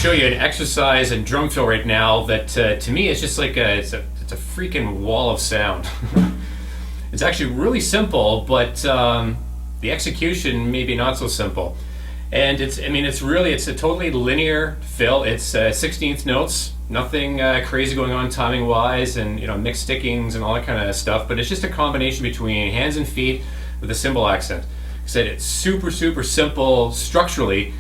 show you an exercise in drum fill right now that to me is just like it's a freaking wall of sound. It's actually really simple, but the execution maybe not so simple. And it's a totally linear fill. It's 16th notes, nothing crazy going on timing wise, and mixed stickings and all that kind of stuff. But it's just a combination between hands and feet with a cymbal accent. Like I said, it's super simple structurally.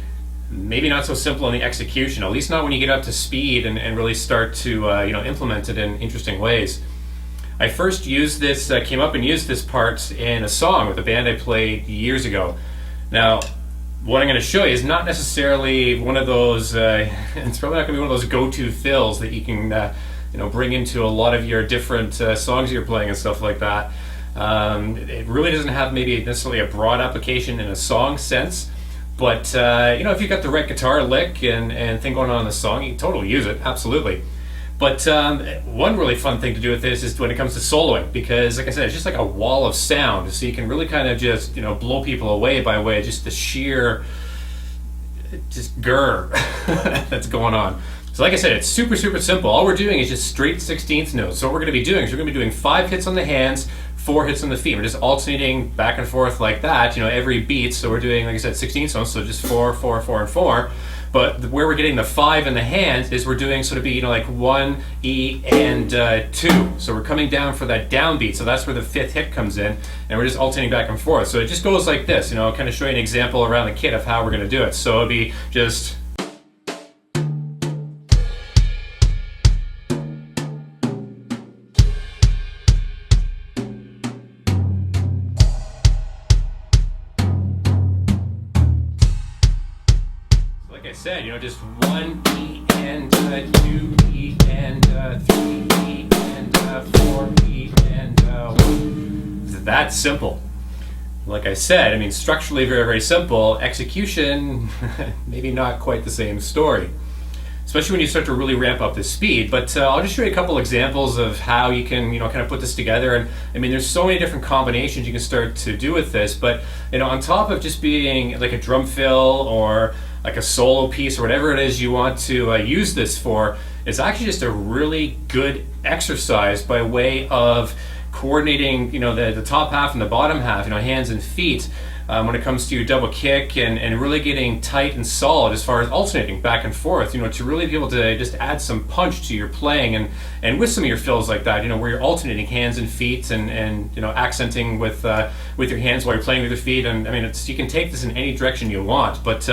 Maybe not so simple in the execution, at least not when you get up to speed and really start to implement it in interesting ways. I first came up and used this part in a song with a band I played years ago. Now, what I'm going to show you is not necessarily one of those, it's probably not going to be one of those go-to fills that you can bring into a lot of your different songs you're playing and stuff like that. It really doesn't have maybe necessarily a broad application in a song sense. But if you've got the right guitar lick and thing going on in the song, you can totally use it, absolutely. But one really fun thing to do with this is when it comes to soloing, because like I said, it's just like a wall of sound, so you can really kind of just blow people away by way of just the sheer just grr that's going on. So like I said, it's super simple. All we're doing is just straight 16th notes. So what we're going to be doing is we're going to be doing 5 hits on the hands, 4 hits on the feet. We're just alternating back and forth like that, every beat. So we're doing, like I said, 16th notes, so just 4, 4, 4, and 4. But where we're getting the 5 in the hands is we're doing sort of be, like 1, E, and 2. So we're coming down for that downbeat. So that's where the 5th hit comes in, and we're just alternating back and forth. So it just goes like this, I'll kind of show you an example around the kit of how we're going to do it. So it'll be just... Like I said, just 1 E and 2 E and 3 E and 4 E and 1. It's that simple. Like I said, structurally very simple. Execution, maybe not quite the same story. Especially when you start to really ramp up the speed. But I'll just show you a couple examples of how you can, kind of put this together. And there's so many different combinations you can start to do with this. But on top of just being like a drum fill or like a solo piece or whatever it is you want to use this for, it's actually just a really good exercise by way of coordinating, the top half and the bottom half, hands and feet, when it comes to your double kick and really getting tight and solid as far as alternating back and forth, to really be able to just add some punch to your playing and with some of your fills like that, where you're alternating hands and feet and accenting with your hands while you're playing with your feet. And you can take this in any direction you want, but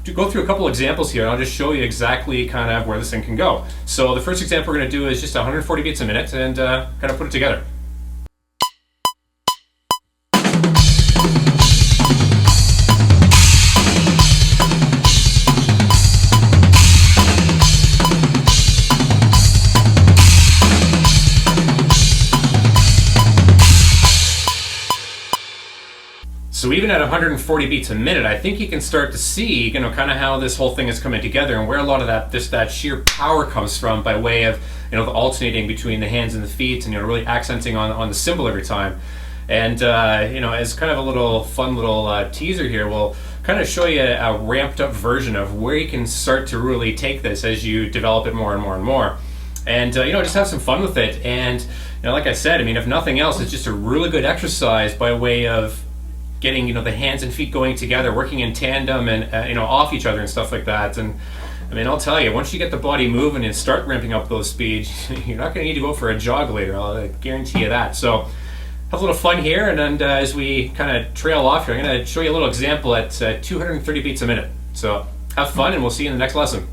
to go through a couple examples here, and I'll just show you exactly kind of where this thing can go. So the first example we're going to do is just 140 beats a minute and kind of put it together. So even at 140 beats a minute, I think you can start to see, kind of how this whole thing is coming together and where a lot of that sheer power comes from by way of, the alternating between the hands and the feet and, really accenting on the cymbal every time. And, as kind of a little fun little teaser here, we'll kind of show you a ramped up version of where you can start to really take this as you develop it more and more and more. And, just have some fun with it. And, like I said, if nothing else, it's just a really good exercise by way of getting the hands and feet going together, working in tandem and off each other and stuff like that. And I'll tell you, once you get the body moving and start ramping up those speeds, you're not going to need to go for a jog later. I'll guarantee you that. So have a little fun here, and then as we kind of trail off here, I'm going to show you a little example at 230 beats a minute. So have fun, and we'll see you in the next lesson.